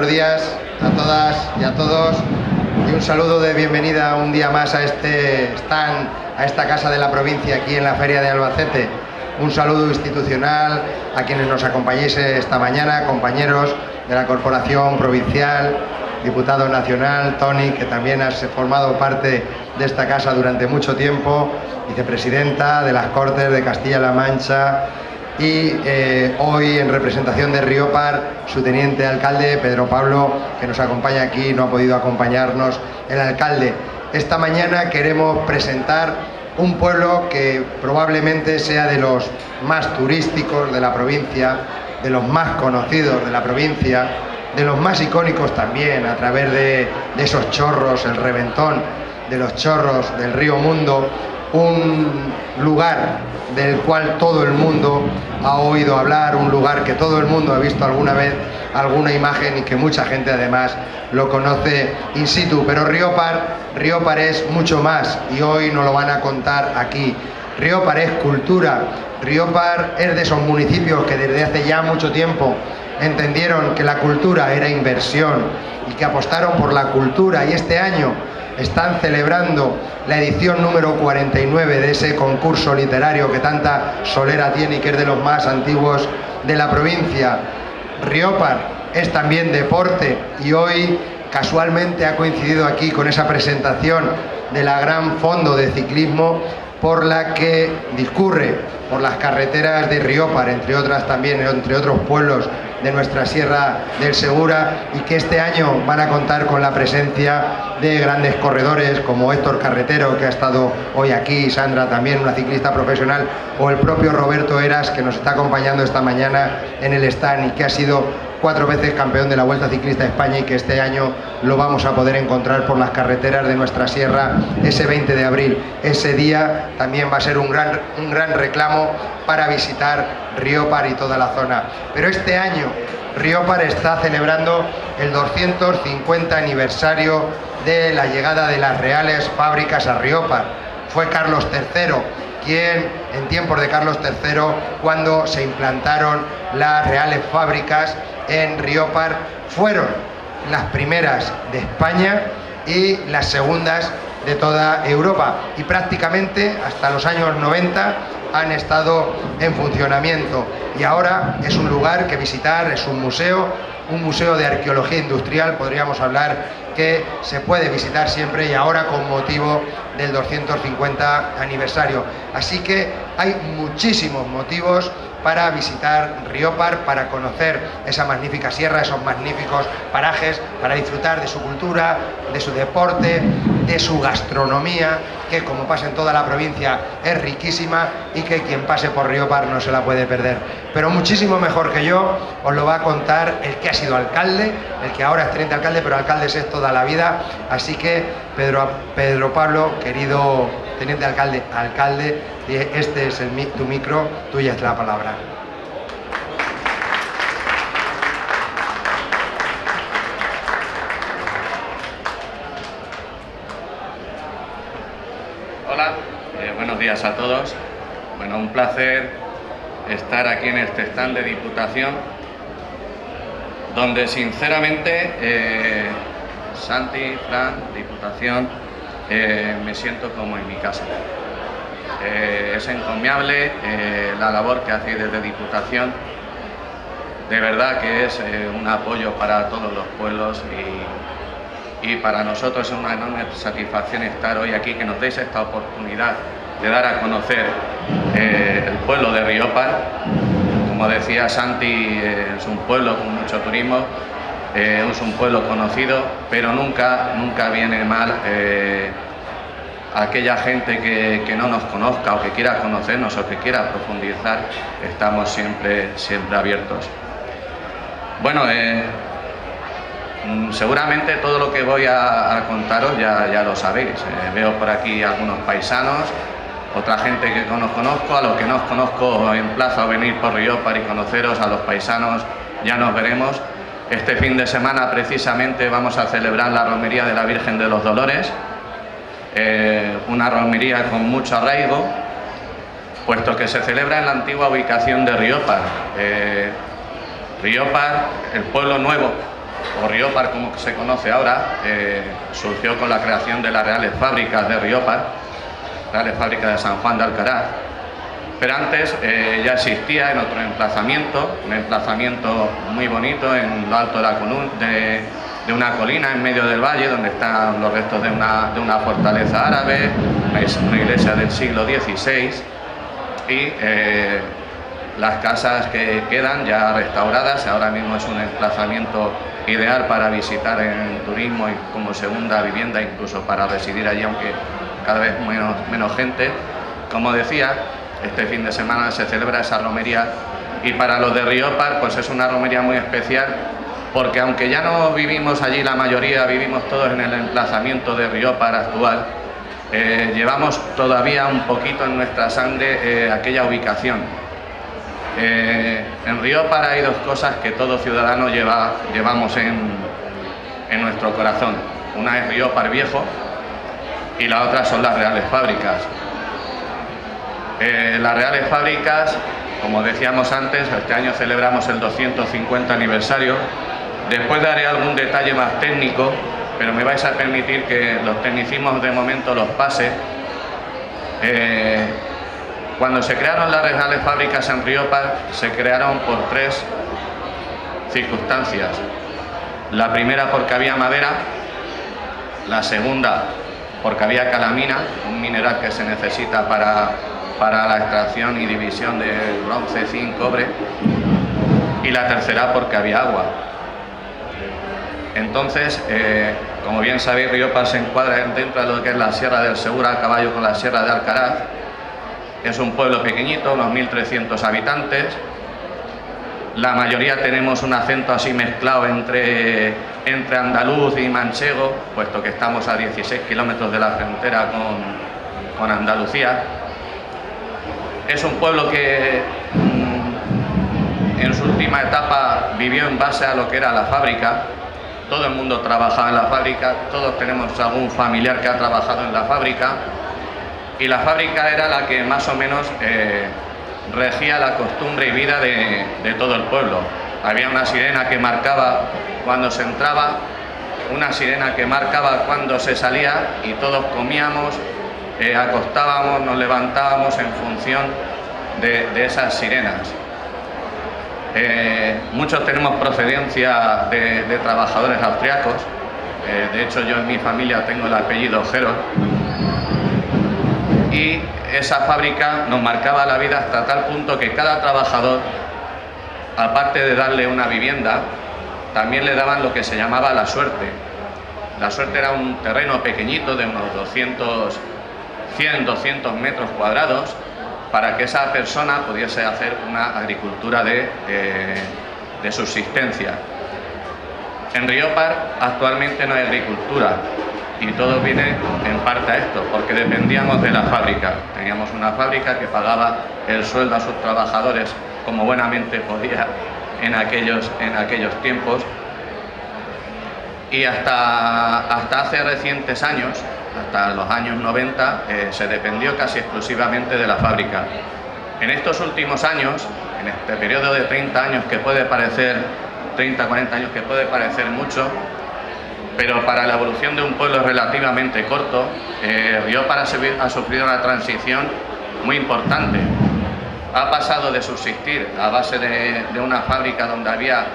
buenos días a todas y a todos y un saludo de bienvenida un día más a este stand, a esta casa de la provincia aquí en la Feria de Albacete. Un saludo institucional a quienes nos acompañéis esta mañana, compañeros de la Corporación Provincial, diputado nacional, Toni, que también has formado parte de esta casa durante mucho tiempo, vicepresidenta de las Cortes de Castilla-La Mancha y hoy en representación de Riópar, su teniente alcalde, Pedro Pablo, que nos acompaña aquí, no ha podido acompañarnos el alcalde. Esta mañana queremos presentar un pueblo que probablemente sea de los más turísticos de la provincia, de los más conocidos de la provincia, de los más icónicos también a través de esos chorros, el reventón de los chorros del río Mundo, un lugar del cual todo el mundo ha oído hablar, un lugar que todo el mundo ha visto alguna vez alguna imagen y que mucha gente además lo conoce in situ. Pero Riópar es mucho más y hoy nos lo van a contar aquí. Riópar es cultura, Riópar es de esos municipios que desde hace ya mucho tiempo entendieron que la cultura era inversión y que apostaron por la cultura, y este año están celebrando la edición número 49 de ese concurso literario que tanta solera tiene y que es de los más antiguos de la provincia. Riópar es también deporte y hoy casualmente ha coincidido aquí con esa presentación de la gran fondo de ciclismo por la que discurre por las carreteras de Riópar, entre otras también, entre otros pueblos de nuestra Sierra del Segura, y que este año van a contar con la presencia de grandes corredores como Héctor Carretero, que ha estado hoy aquí, Sandra también, una ciclista profesional, o el propio Roberto Heras, que nos está acompañando esta mañana en el stand y que ha sido 4 veces campeón de la Vuelta Ciclista a España y que este año lo vamos a poder encontrar por las carreteras de nuestra sierra ese 20 de abril. Ese día también va a ser un gran reclamo para visitar Riópar y toda la zona. Pero este año Riópar está celebrando el 250 aniversario de la llegada de las reales fábricas a Riópar. Fue Carlos III quien, en tiempos de Carlos III, cuando se implantaron las reales fábricas en Riópar, fueron las primeras de España y las segundas de toda Europa, y prácticamente hasta los años 90 han estado en funcionamiento, y ahora es un lugar que visitar, es un museo de arqueología industrial, podríamos hablar, que se puede visitar siempre y ahora con motivo del 250 aniversario. Así que hay muchísimos motivos para visitar Riópar, para conocer esa magnífica sierra, esos magníficos parajes, para disfrutar de su cultura, de su deporte, de su gastronomía, que como pasa en toda la provincia es riquísima y que quien pase por Riópar no se la puede perder. Pero muchísimo mejor que yo os lo va a contar el que ha sido alcalde, el que ahora es teniente alcalde, pero alcalde es toda la vida. Así que Pedro Pablo, querido teniente alcalde, este es tu micro, tuya es la palabra. Hola, buenos días a todos. Bueno, un placer estar aquí en este stand de Diputación, donde sinceramente Santi, Fran, Diputación, me siento como en mi casa. Es encomiable la labor que hacéis desde Diputación. De verdad que es un apoyo para todos los pueblos y para nosotros es una enorme satisfacción estar hoy aquí, que nos deis esta oportunidad de dar a conocer el pueblo de Riópar. Como decía Santi, es un pueblo con mucho turismo, es un pueblo conocido, pero nunca viene mal aquella gente que no nos conozca o que quiera conocernos o que quiera profundizar. Estamos siempre abiertos. Bueno, seguramente todo lo que voy a contaros ya lo sabéis. Veo por aquí algunos paisanos, otra gente que no conozco, a los que no os conozco emplazo a venir por Riópar y conoceros. A los paisanos ya nos veremos. Este fin de semana precisamente vamos a celebrar la romería de la Virgen de los Dolores, una romería con mucho arraigo, puesto que se celebra en la antigua ubicación de Riópar. Riópar, el pueblo nuevo o Riópar como se conoce ahora, surgió con la creación de las Reales Fábricas de Riópar, Reales Fábricas de San Juan de Alcaraz, pero antes ya existía en otro emplazamiento, un emplazamiento muy bonito en lo alto de una colina en medio del valle, donde están los restos de una fortaleza árabe, una iglesia del siglo XVI, y las casas que quedan ya restauradas. Ahora mismo es un emplazamiento ideal para visitar en turismo y como segunda vivienda, incluso para residir allí, aunque cada vez menos gente. Como decía, este fin de semana se celebra esa romería, y para los de Riópar pues es una romería muy especial, porque aunque ya no vivimos allí, la mayoría vivimos todos en el emplazamiento de Riópar actual, llevamos todavía un poquito en nuestra sangre aquella ubicación. En Riópar hay dos cosas que todo ciudadano llevamos en nuestro corazón. Una es Riópar Viejo y la otra son las Reales Fábricas. Las Reales Fábricas, como decíamos antes, este año celebramos el 250 aniversario. Después daré algún detalle más técnico, pero me vais a permitir que los tecnicismos de momento los pase. Cuando se crearon las Reales Fábricas en Riópar, se crearon por tres circunstancias. La primera porque había madera, la segunda porque había calamina, un mineral que se necesita para la extracción y división de bronce, zinc, cobre, y la tercera porque había agua. Entonces, como bien sabéis, Riópar se encuadra dentro de lo que es la Sierra del Segura, a caballo con la Sierra de Alcaraz. Es un pueblo pequeñito, unos 1.300 habitantes. La mayoría tenemos un acento así mezclado entre andaluz y manchego, puesto que estamos a 16 kilómetros de la frontera con Andalucía. Es un pueblo que en su última etapa vivió en base a lo que era la fábrica. Todo el mundo trabajaba en la fábrica, todos tenemos algún familiar que ha trabajado en la fábrica, y la fábrica era la que más o menos regía la costumbre y vida de todo el pueblo. Había una sirena que marcaba cuando se entraba, una sirena que marcaba cuando se salía, y todos comíamos, acostábamos, nos levantábamos en función de esas sirenas. Muchos tenemos procedencia de trabajadores austriacos. De hecho, yo en mi familia tengo el apellido Gerol, y esa fábrica nos marcaba la vida hasta tal punto que cada trabajador, aparte de darle una vivienda, también le daban lo que se llamaba la suerte. La suerte era un terreno pequeñito de unos 100-200 metros cuadrados, para que esa persona pudiese hacer una agricultura de subsistencia. En Riópar actualmente no hay agricultura, y todo viene en parte a esto, porque dependíamos de la fábrica. Teníamos una fábrica que pagaba el sueldo a sus trabajadores como buenamente podía en aquellos tiempos, y hasta hace recientes años, hasta los años 90, se dependió casi exclusivamente de la fábrica. En estos últimos años, en este periodo de 30 años que puede parecer, 30-40 años que puede parecer mucho, pero para la evolución de un pueblo es relativamente corto, Riópar ha sufrido una transición muy importante. Ha pasado de subsistir a base de una fábrica donde había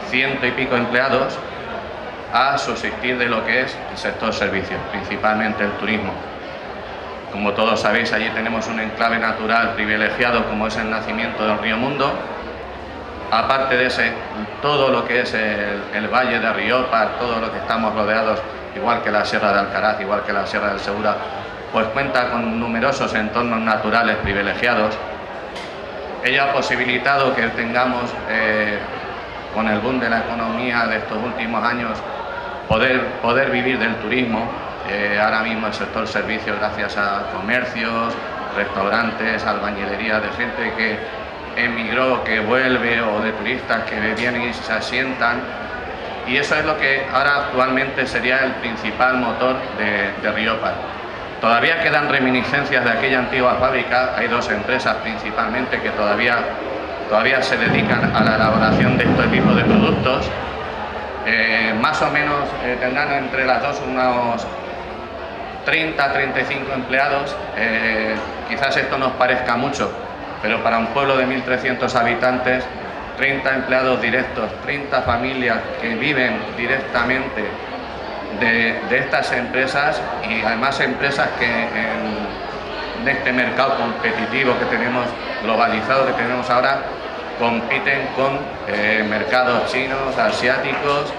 100 y pico empleados, a subsistir de lo que es el sector servicios, principalmente el turismo. Como todos sabéis, allí tenemos un enclave natural privilegiado como es el nacimiento del río Mundo. Aparte de todo lo que es el valle de Riópar, todo lo que estamos rodeados, igual que la Sierra de Alcaraz, igual que la Sierra del Segura, pues cuenta con numerosos entornos naturales privilegiados. Ello ha posibilitado que tengamos, con el boom de la economía de estos últimos años, poder vivir del turismo. Ahora mismo el sector servicios, gracias a comercios, restaurantes, albañilería, de gente que emigró, que vuelve, o de turistas que vienen y se asientan, y eso es lo que ahora actualmente sería el principal motor de Riópar. Todavía quedan reminiscencias de aquella antigua fábrica. Hay dos empresas principalmente que todavía se dedican a la elaboración de este tipo de productos, Más o menos tendrán entre las dos unos 30-35 empleados. Quizás esto nos parezca mucho, pero para un pueblo de 1.300 habitantes, 30 empleados directos, 30 familias que viven directamente de estas empresas, y además empresas que en este mercado competitivo que tenemos, globalizado que tenemos ahora, compiten con mercados chinos, asiáticos.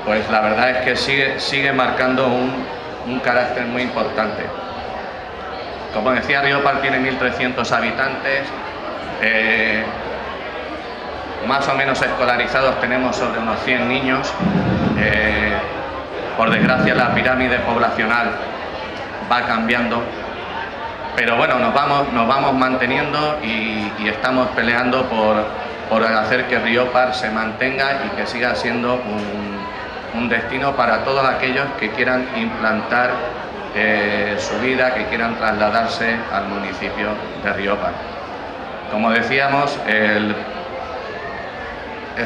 Pues la verdad es que sigue marcando un carácter muy importante. Como decía, Riopar tiene 1.300 habitantes, más o menos escolarizados tenemos sobre unos 100 niños. Por desgracia la pirámide poblacional va cambiando, pero bueno, nos vamos manteniendo y estamos peleando por hacer que Riopar se mantenga y que siga siendo un destino para todos aquellos que quieran implantar su vida, que quieran trasladarse al municipio de Riopar. Como decíamos, el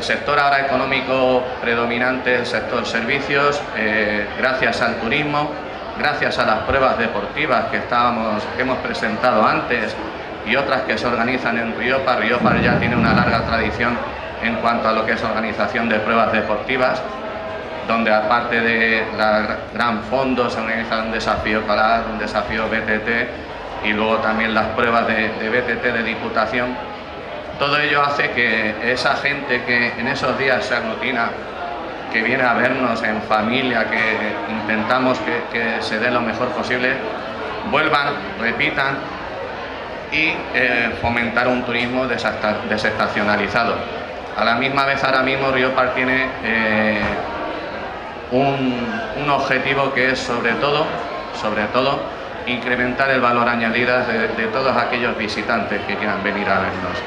sector ahora económico predominante es el sector servicios, gracias al turismo, gracias a las pruebas deportivas que hemos presentado antes y otras que se organizan en Riopar. Riopar ya tiene una larga tradición en cuanto a lo que es organización de pruebas deportivas, donde aparte de la gran fondo se organiza un desafío CALAR, un desafío BTT y luego también las pruebas de BTT de Diputación. Todo ello hace que esa gente que en esos días se aglutina, que viene a vernos en familia, que intentamos que se dé lo mejor posible, vuelvan, repitan y fomentar un turismo desestacionalizado. A la misma vez, ahora mismo Riopar tiene un objetivo que es sobre todo, incrementar el valor añadido de todos aquellos visitantes que quieran venir a vernos.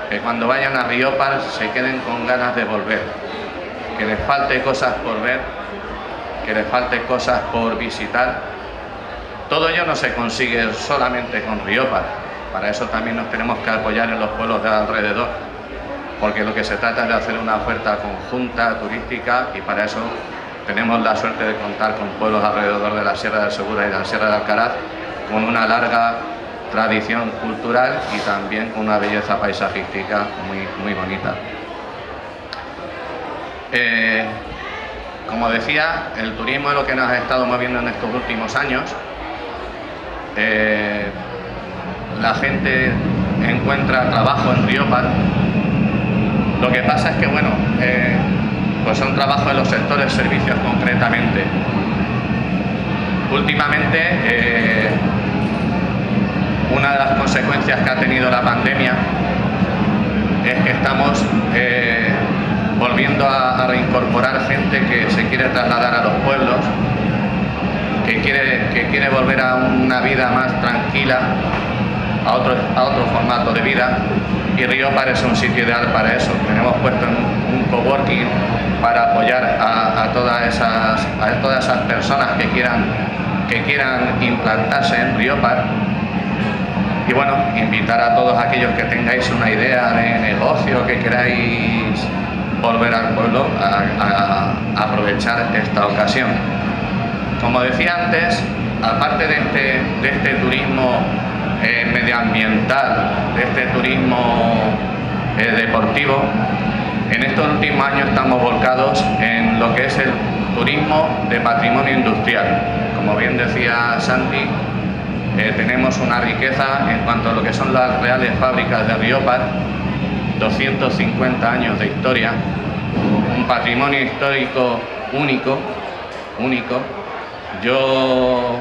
Que cuando vayan a Riopar se queden con ganas de volver, que les falte cosas por ver, que les falte cosas por visitar. Todo ello no se consigue solamente con Riopar, para eso también nos tenemos que apoyar en los pueblos de alrededor, porque lo que se trata es de hacer una oferta conjunta turística, y para eso tenemos la suerte de contar con pueblos alrededor de la Sierra del Segura y de la Sierra de Alcaraz, con una larga tradición cultural y también con una belleza paisajística muy bonita. Como decía, el turismo es lo que nos ha estado moviendo en estos últimos años. La gente encuentra trabajo en Riopar. Lo que pasa es que, bueno, pues son trabajos en los sectores servicios concretamente. Últimamente, una de las consecuencias que ha tenido la pandemia es que estamos volviendo a reincorporar gente que se quiere trasladar a los pueblos, que quiere volver a una vida más tranquila, a otro formato de vida, y Riopar es un sitio ideal para eso. Tenemos puesto un coworking para apoyar a todas esas personas que quieran implantarse en Riopar. Y bueno, invitar a todos aquellos que tengáis una idea de negocio, que queráis volver al pueblo, a aprovechar esta ocasión. Como decía antes, aparte de este turismo medioambiental, de este turismo deportivo, en estos últimos años estamos volcados en lo que es el turismo de patrimonio industrial. Como bien decía Santi, tenemos una riqueza en cuanto a lo que son las reales fábricas de Riopar, 250 años de historia, un patrimonio histórico único. Yo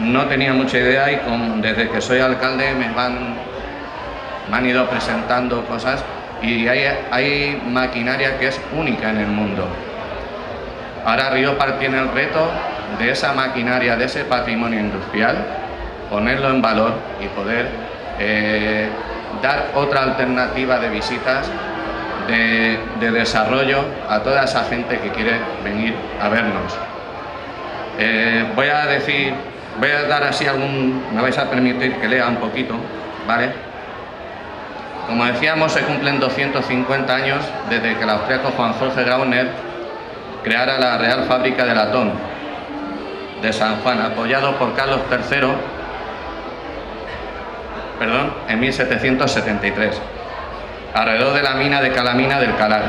no tenía mucha idea y desde que soy alcalde me han ido presentando cosas, y hay maquinaria que es única en el mundo. Ahora Riopar tiene el reto de esa maquinaria, de ese patrimonio industrial, ponerlo en valor y poder dar otra alternativa de visitas, de desarrollo a toda esa gente que quiere venir a vernos. Voy a dar así me vais a permitir que lea un poquito, ¿vale? Como decíamos, se cumplen 250 años desde que el austríaco Juan Jorge Grauner creara la Real Fábrica de Latón de San Juan, apoyado por Carlos III, en 1773, alrededor de la mina de Calamina del Calar.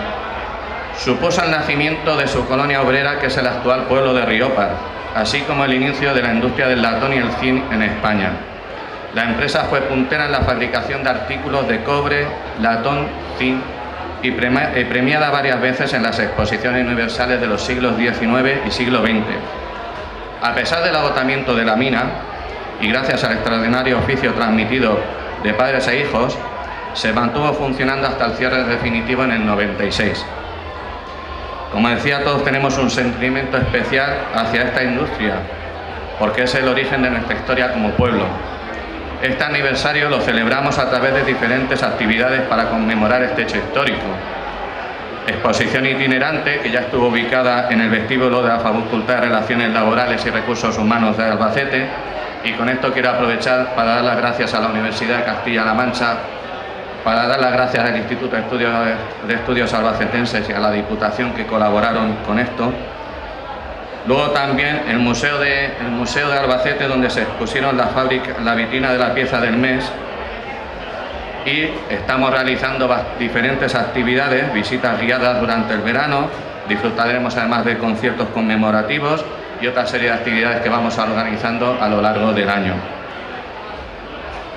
Supuso el nacimiento de su colonia obrera, que es el actual pueblo de Riópar, así como el inicio de la industria del latón y el zinc en España. La empresa fue puntera en la fabricación de artículos de cobre, latón, zinc y premiada varias veces en las exposiciones universales de los siglos XIX y siglo XX. A pesar del agotamiento de la mina, y gracias al extraordinario oficio transmitido de padres e hijos, se mantuvo funcionando hasta el cierre definitivo en el 96. Como decía, todos tenemos un sentimiento especial hacia esta industria, porque es el origen de nuestra historia como pueblo. Este aniversario lo celebramos a través de diferentes actividades para conmemorar este hecho histórico. Exposición itinerante, que ya estuvo ubicada en el vestíbulo de la Facultad de Relaciones Laborales y Recursos Humanos de Albacete, y con esto quiero aprovechar para dar las gracias a la Universidad de Castilla-La Mancha, para dar las gracias al Instituto de Estudios Albacetenses y a la Diputación que colaboraron con esto. Luego también el Museo de Albacete, donde se expusieron la vitrina de la pieza del mes, y estamos realizando diferentes actividades, visitas guiadas durante el verano. Disfrutaremos además de conciertos conmemorativos y otra serie de actividades que vamos organizando a lo largo del año.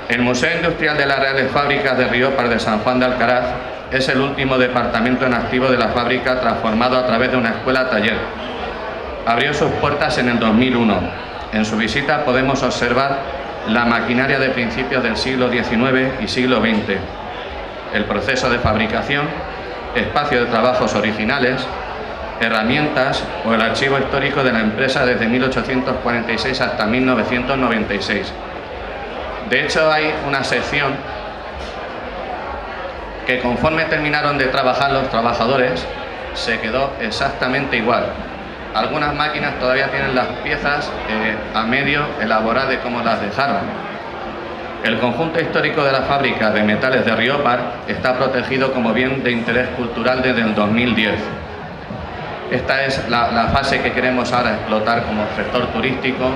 El Museo Industrial de las Reales Fábricas de Riópar de San Juan de Alcaraz es el último departamento en activo de la fábrica, transformado a través de una escuela-taller. Abrió sus puertas en el 2001. En su visita podemos observar la maquinaria de principios del siglo XIX y siglo XX, el proceso de fabricación, espacio de trabajos originales, herramientas o el archivo histórico de la empresa desde 1846 hasta 1996. De hecho, hay una sección que, conforme terminaron de trabajar los trabajadores, se quedó exactamente igual. Algunas máquinas todavía tienen las piezas a medio elaborar de cómo las dejaron. El conjunto histórico de la fábrica de metales de Riópar está protegido como bien de interés cultural desde el 2010. Esta es la fase que queremos ahora explotar como sector turístico,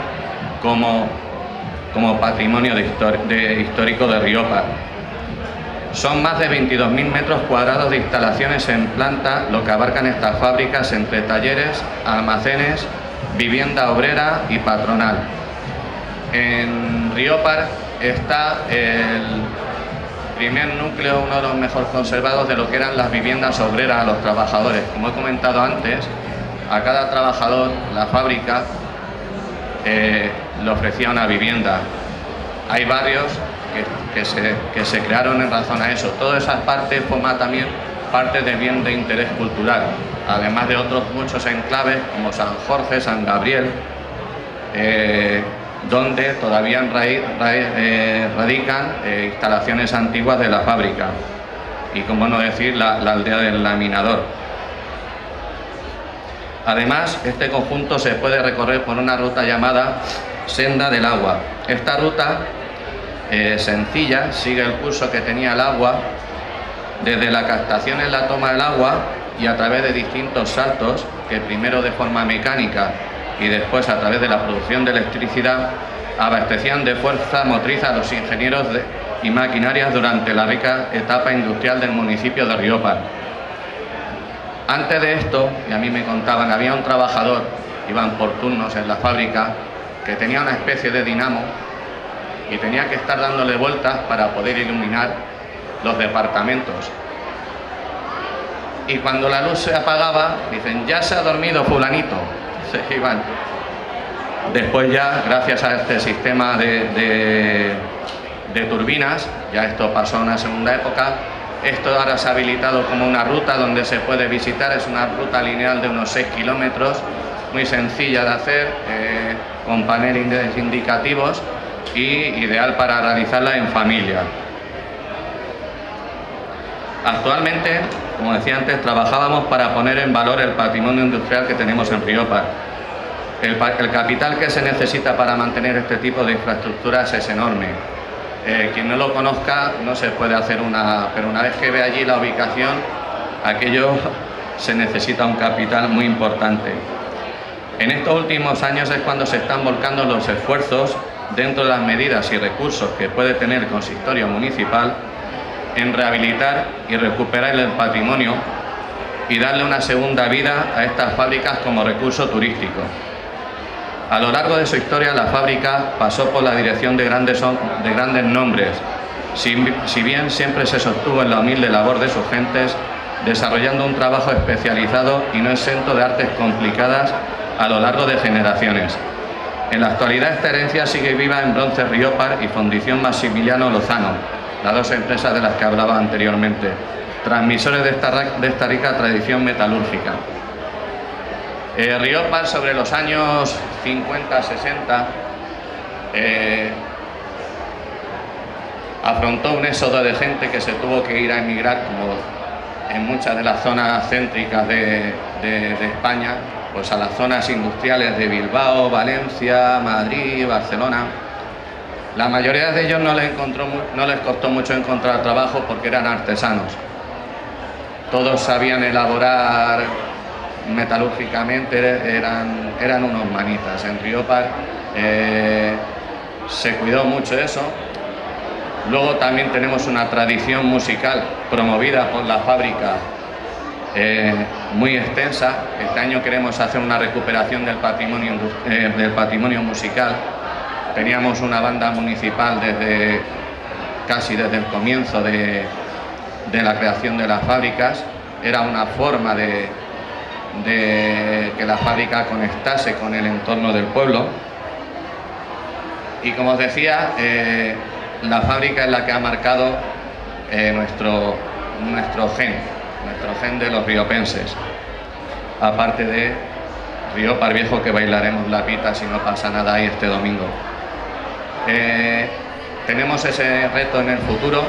como patrimonio histórico de Riópar. Son más de 22.000 metros cuadrados de instalaciones en planta, lo que abarcan estas fábricas entre talleres, almacenes, vivienda obrera y patronal. En Riópar está el primer núcleo, uno de los mejor conservados, de lo que eran las viviendas obreras a los trabajadores. Como he comentado antes, a cada trabajador la fábrica le ofrecía una vivienda. Hay barrios que se crearon en razón a eso. Todas esas partes forman también parte de bien de interés cultural, además de otros muchos enclaves como San Jorge, San Gabriel, donde todavía radican instalaciones antiguas de la fábrica, y como no decir la aldea del laminador. Además, este conjunto se puede recorrer por una ruta llamada Senda del Agua. Esta ruta sencilla sigue el curso que tenía el agua desde la captación en la toma del agua, y a través de distintos saltos, que primero de forma mecánica y después a través de la producción de electricidad, abastecían de fuerza motriz a los ingenieros y maquinarias durante la rica etapa industrial del municipio de Riópar. Antes de esto, y a mí me contaban, había un trabajador, iban por turnos en la fábrica, que tenía una especie de dinamo y tenía que estar dándole vueltas para poder iluminar los departamentos. Y cuando la luz se apagaba, dicen: ya se ha dormido fulanito. Se iban. Después ya, gracias a este sistema de turbinas, ya esto pasó a una segunda época. Esto ahora se ha habilitado como una ruta donde se puede visitar. Es una ruta lineal de unos 6 kilómetros, muy sencilla de hacer, con paneles indicativos, y ideal para realizarla en familia. Actualmente, como decía antes, trabajábamos para poner en valor el patrimonio industrial que tenemos en Riópar. El capital que se necesita para mantener este tipo de infraestructuras es enorme. Quien no lo conozca, no se puede hacer pero una vez que ve allí la ubicación, aquello se necesita un capital muy importante. En estos últimos años es cuando se están volcando los esfuerzos, dentro de las medidas y recursos que puede tener el consistorio municipal, en rehabilitar y recuperar el patrimonio y darle una segunda vida a estas fábricas como recurso turístico. A lo largo de su historia, la fábrica pasó por la dirección de grandes nombres, si bien siempre se sostuvo en la humilde labor de sus gentes, desarrollando un trabajo especializado y no exento de artes complicadas a lo largo de generaciones. En la actualidad esta herencia sigue viva en Bronce Riopar y Fundición Maximiliano Lozano, las dos empresas de las que hablaba anteriormente, transmisores de esta rica tradición metalúrgica. Riopar, sobre los años 50-60, afrontó un éxodo de gente que se tuvo que ir a emigrar, como en muchas de las zonas céntricas de España, pues a las zonas industriales de Bilbao, Valencia, Madrid, Barcelona. La mayoría de ellos no les costó mucho encontrar trabajo porque eran artesanos. Todos sabían elaborar metalúrgicamente, eran unos manitas. En Riopar se cuidó mucho eso. Luego también tenemos una tradición musical promovida por la fábrica muy extensa. Este año queremos hacer una recuperación del patrimonio musical. Teníamos una banda municipal casi desde el comienzo de la creación de las fábricas. Era una forma de que la fábrica conectase con el entorno del pueblo. Y como os decía, la fábrica es la que ha marcado nuestro gen de los riopenses, aparte de Riopar Viejo, que bailaremos la pita si no pasa nada ahí este domingo. Tenemos ese reto en el futuro,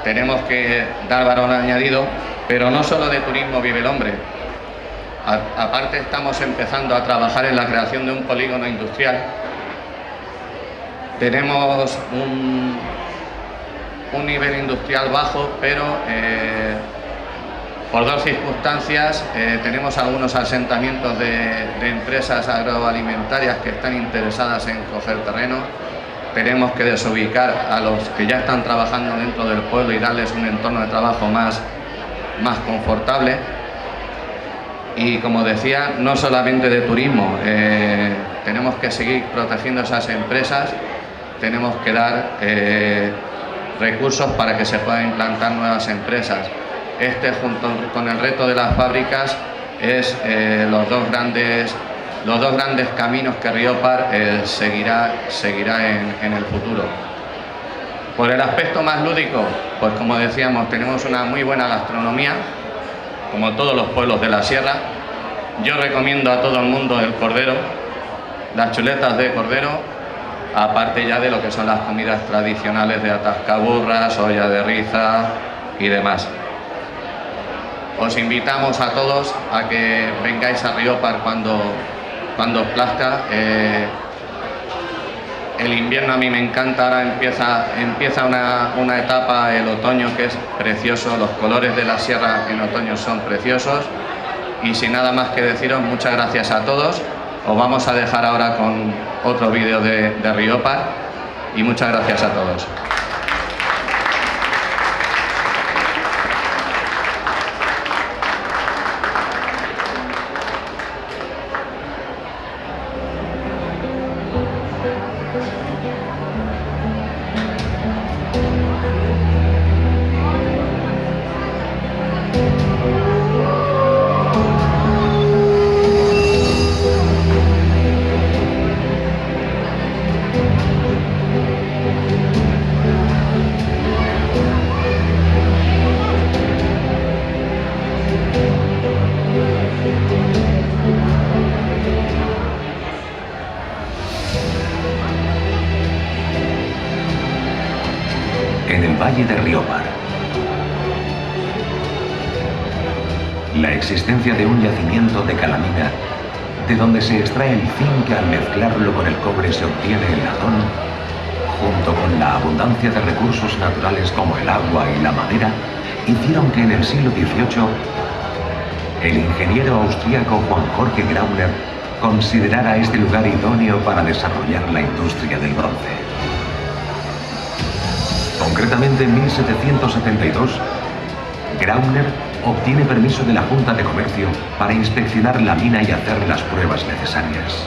tenemos que dar valor añadido, pero no solo de turismo vive el hombre. Aparte estamos empezando a trabajar en la creación de un polígono industrial. Tenemos un nivel industrial bajo, pero por dos circunstancias tenemos algunos asentamientos de empresas agroalimentarias que están interesadas en coger terreno. Tenemos que desubicar a los que ya están trabajando dentro del pueblo y darles un entorno de trabajo más confortable. Y como decía, no solamente de turismo, tenemos que seguir protegiendo esas empresas, tenemos que dar recursos para que se puedan implantar nuevas empresas. Este, junto con el reto de las fábricas, es los dos grandes caminos que Riopar seguirá en el futuro. Por el aspecto más lúdico, pues como decíamos, tenemos una muy buena gastronomía, como todos los pueblos de la sierra. Yo recomiendo a todo el mundo el cordero, las chuletas de cordero, aparte ya de lo que son las comidas tradicionales de atascaburras, olla de riza y demás. Os invitamos a todos a que vengáis a Riopar cuando os plazca. El invierno a mí me encanta, ahora empieza una etapa, el otoño, que es precioso, los colores de la sierra en otoño son preciosos. Y sin nada más que deciros, muchas gracias a todos. Os vamos a dejar ahora con otro vídeo de Riopar y muchas gracias a todos. En el valle de Riopar, la existencia de un yacimiento de calamina, de donde se extrae el zinc que al mezclarlo con el cobre se obtiene en la zona, junto con la abundancia de recursos naturales como el agua y la madera, hicieron que en el siglo XVIII el ingeniero austríaco Juan Jorge Grauner considerara este lugar idóneo para desarrollar la industria del bronce. Concretamente, en 1772, Grauner obtiene permiso de la Junta de Comercio para inspeccionar la mina y hacer las pruebas necesarias.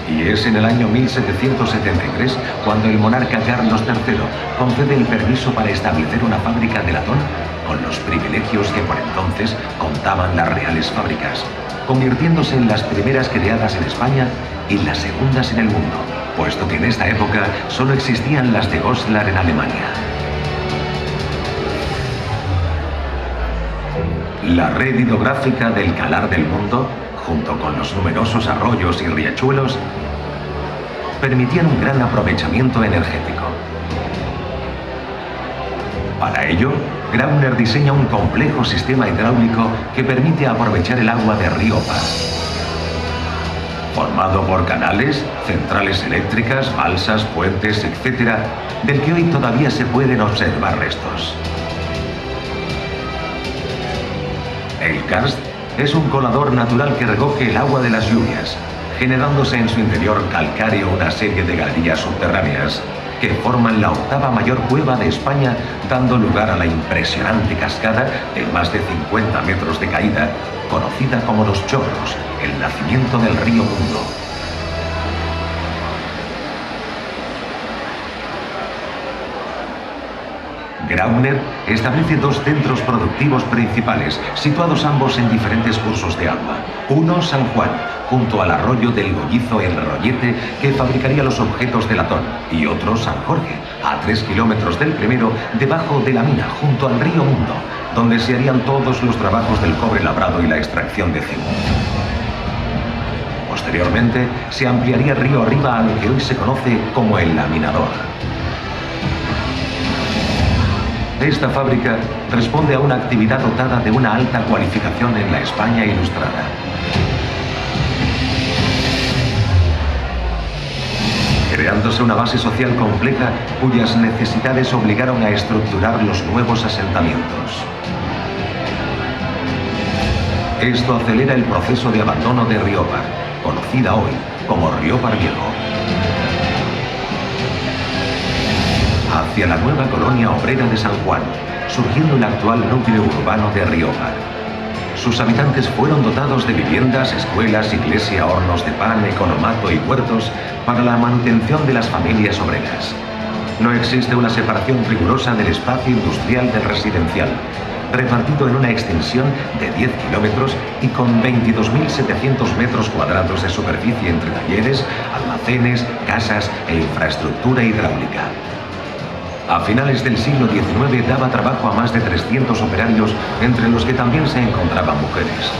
Y es en el año 1773 cuando el monarca Carlos III concede el permiso para establecer una fábrica de latón con los privilegios que por entonces contaban las reales fábricas, convirtiéndose en las primeras creadas en España y las segundas en el mundo, puesto que en esta época solo existían las de Goslar en Alemania. La red hidrográfica del Calar del Mundo, junto con los numerosos arroyos y riachuelos, permitían un gran aprovechamiento energético. Para ello, Grauner diseña un complejo sistema hidráulico que permite aprovechar el agua de Río Par, formado por canales, centrales eléctricas, balsas, puentes, etc., del que hoy todavía se pueden observar restos. El karst es un colador natural que recoge el agua de las lluvias, generándose en su interior calcáreo una serie de galerías subterráneas que forman la octava mayor cueva de España, dando lugar a la impresionante cascada de más de 50 metros de caída, conocida como Los Chorros, el nacimiento del río Mundo. Grauner establece dos centros productivos principales, situados ambos en diferentes cursos de agua. Uno, San Juan, junto al arroyo del Gollizo El Rollete, que fabricaría los objetos de latón, y otro, San Jorge, a 3 kilómetros del primero, debajo de la mina, junto al río Mundo, donde se harían todos los trabajos del cobre labrado y la extracción de zinc. Posteriormente, se ampliaría río arriba a lo que hoy se conoce como el laminador. Esta fábrica responde a una actividad dotada de una alta cualificación en la España ilustrada. Creándose una base social compleja cuyas necesidades obligaron a estructurar los nuevos asentamientos. Esto acelera el proceso de abandono de Riópar, conocida hoy como Riópar Viejo, hacia la nueva colonia obrera de San Juan, surgiendo el actual núcleo urbano de Riópar. Sus habitantes fueron dotados de viviendas, escuelas, iglesia, hornos de pan, economato y huertos para la manutención de las familias obreras. No existe una separación rigurosa del espacio industrial del residencial, repartido en una extensión de 10 kilómetros y con 22.700 metros cuadrados de superficie entre talleres, almacenes, casas e infraestructura hidráulica. A finales del siglo XIX daba trabajo a más de 300 operarios, entre los que también se encontraban mujeres.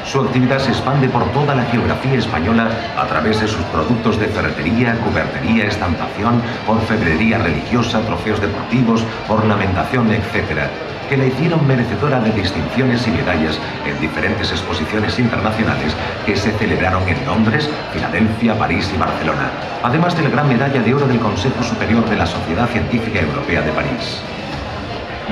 Su actividad se expande por toda la geografía española a través de sus productos de ferretería, cubertería, estampación, orfebrería religiosa, trofeos deportivos, ornamentación, etc., que la hicieron merecedora de distinciones y medallas en diferentes exposiciones internacionales que se celebraron en Londres, Filadelfia, París y Barcelona, además de la Gran Medalla de Oro del Consejo Superior de la Sociedad Científica Europea de París.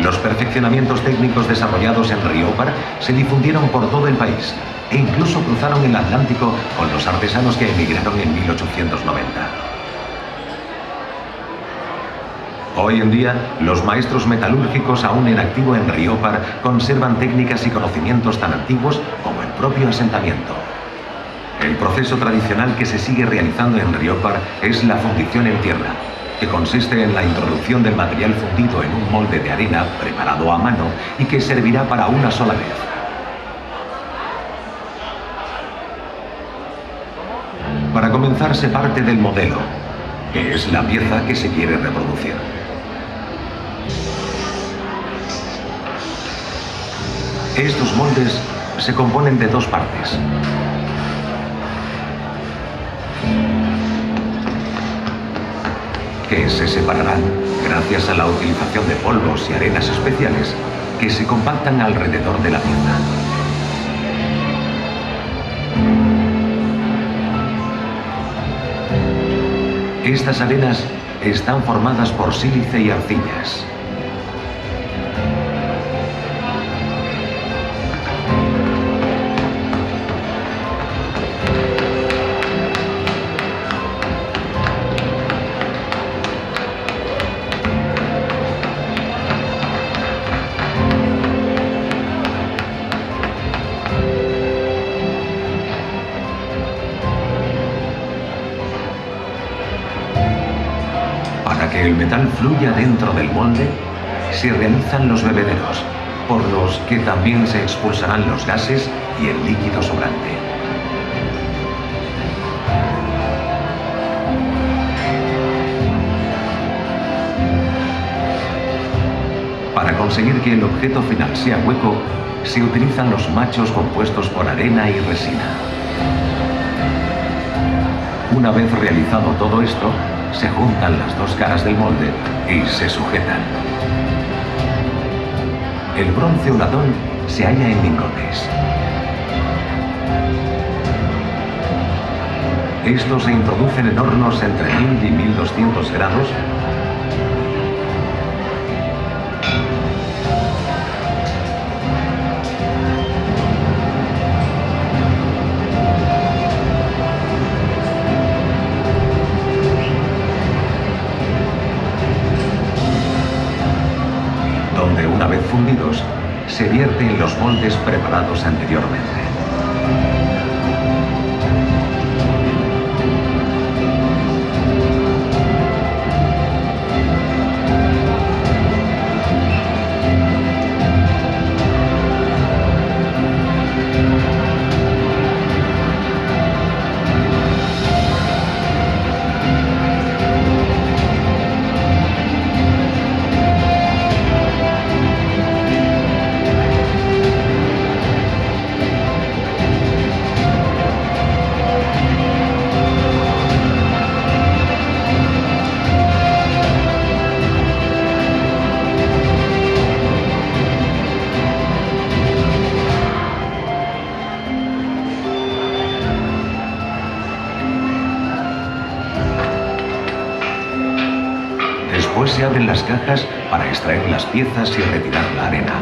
Los perfeccionamientos técnicos desarrollados en Riópar se difundieron por todo el país e incluso cruzaron el Atlántico con los artesanos que emigraron en 1890. Hoy en día, los maestros metalúrgicos aún en activo en Riópar conservan técnicas y conocimientos tan antiguos como el propio asentamiento. El proceso tradicional que se sigue realizando en Riópar es la fundición en tierra, que consiste en la introducción del material fundido en un molde de arena preparado a mano y que servirá para una sola vez. Para comenzar se parte del modelo, que es la pieza que se quiere reproducir. Estos moldes se componen de dos partes. Que se separarán gracias a la utilización de polvos y arenas especiales que se compactan alrededor de la pieza. Estas arenas están formadas por sílice y arcillas. Para que el metal fluya dentro del molde, se realizan los bebederos, por los que también se expulsarán los gases y el líquido sobrante. Para conseguir que el objeto final sea hueco, se utilizan los machos compuestos por arena y resina. Una vez realizado todo esto, se juntan las dos caras del molde y se sujetan. El bronce o latón se halla en lingotes. Estos se introducen en hornos entre 1000 y 1200 grados donde, una vez fundidos, se vierte en los moldes preparados anteriormente. Después se abren las cajas para extraer las piezas y retirar la arena,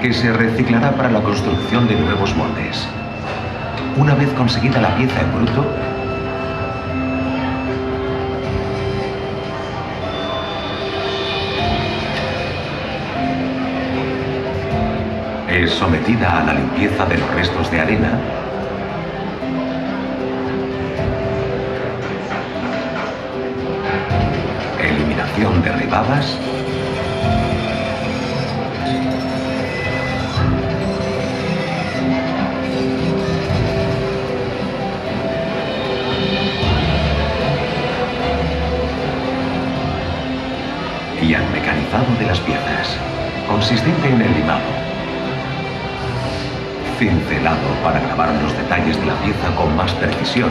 que se reciclará para la construcción de nuevos moldes. Una vez conseguida la pieza en bruto, es sometida a la limpieza de los restos de arena de rebadas, y al mecanizado de las piezas, consistente en el limado, cincelado para grabar los detalles de la pieza con más precisión,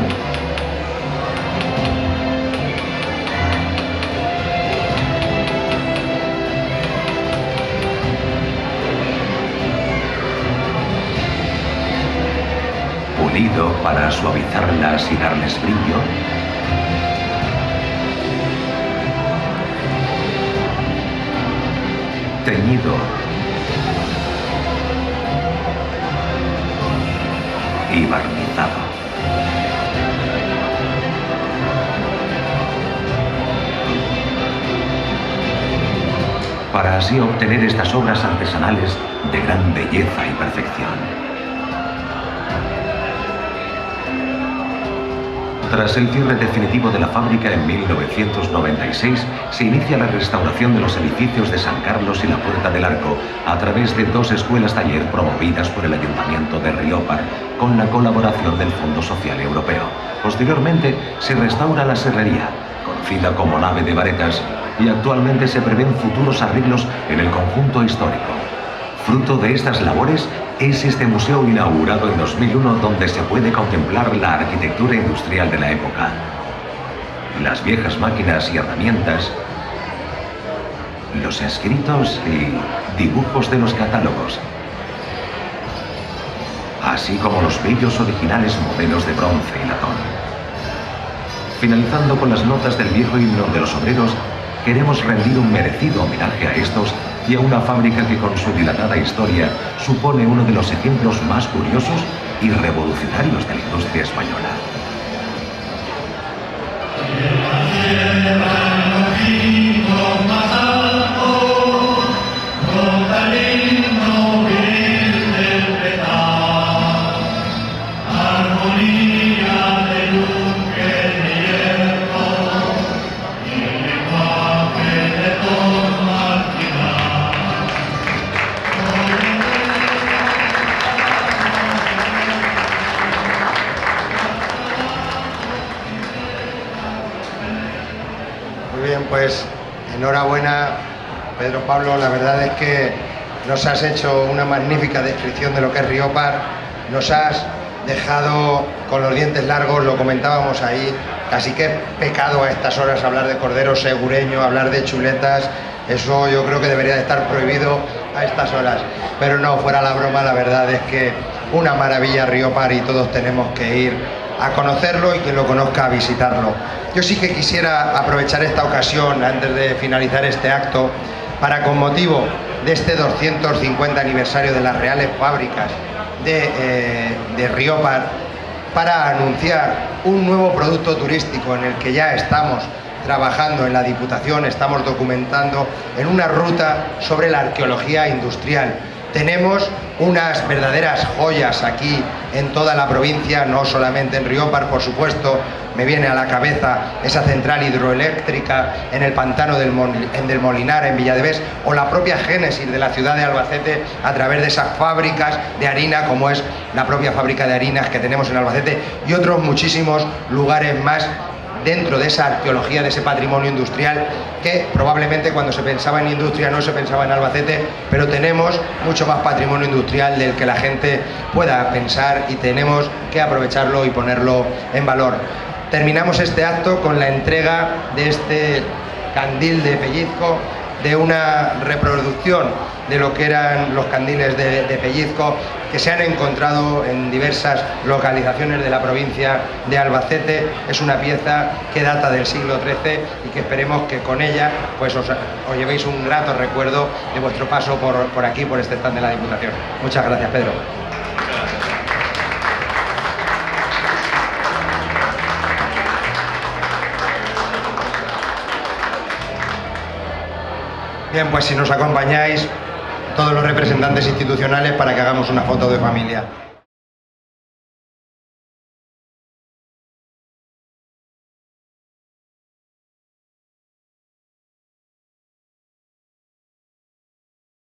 pulido para suavizarlas y darles brillo, teñido y barnizado. Para así obtener estas obras artesanales de gran belleza y perfección. Tras el cierre definitivo de la fábrica en 1996, se inicia la restauración de los edificios de San Carlos y la Puerta del Arco a través de 2 escuelas taller promovidas por el Ayuntamiento de Riópar con la colaboración del Fondo Social Europeo. Posteriormente se restaura la serrería, conocida como Nave de Varetas, y actualmente se prevén futuros arreglos en el conjunto histórico. Fruto de estas labores es este museo inaugurado en 2001 donde se puede contemplar la arquitectura industrial de la época, las viejas máquinas y herramientas, los escritos y dibujos de los catálogos, así como los bellos originales modelos de bronce y latón. Finalizando con las notas del viejo himno de los obreros, queremos rendir un merecido homenaje a estos y a una fábrica que con su dilatada historia supone uno de los ejemplos más curiosos y revolucionarios de la industria española. Armonía de luz que me hierro y me bien, pues enhorabuena, Pedro Pablo. La verdad es que nos has hecho una magnífica descripción de lo que es Riopar. Nos has dejado con los dientes largos, lo comentábamos ahí, casi que pecado a estas horas hablar de cordero segureño, hablar de chuletas. Eso yo creo que debería de estar prohibido a estas horas. Pero no, fuera la broma, la verdad es que una maravilla Riopar y todos tenemos que ir a conocerlo y quien lo conozca a visitarlo. Yo sí que quisiera aprovechar esta ocasión antes de finalizar este acto para, con motivo de este 250 aniversario de las Reales Fábricas de Riopar, para anunciar un nuevo producto turístico en el que ya estamos trabajando en la Diputación, estamos documentando en una ruta sobre la arqueología industrial. Tenemos unas verdaderas joyas aquí en toda la provincia, no solamente en Riopar, por supuesto. Me viene a la cabeza esa central hidroeléctrica en el pantano del Molinar, en Villadevés, o la propia génesis de la ciudad de Albacete a través de esas fábricas de harina, como es la propia fábrica de harinas que tenemos en Albacete, y otros muchísimos lugares más dentro de esa arqueología, de ese patrimonio industrial, que probablemente cuando se pensaba en industria no se pensaba en Albacete, pero tenemos mucho más patrimonio industrial del que la gente pueda pensar y tenemos que aprovecharlo y ponerlo en valor. Terminamos este acto con la entrega de este candil de pellizco, de una reproducción de lo que eran los candiles de pellizco que se han encontrado en diversas localizaciones de la provincia de Albacete. Es una pieza que data del siglo XIII y que esperemos que con ella pues os llevéis un grato recuerdo de vuestro paso por aquí, por este stand de la Diputación. Muchas gracias, Pedro. Bien, pues si nos acompañáis todos los representantes institucionales para que hagamos una foto de familia.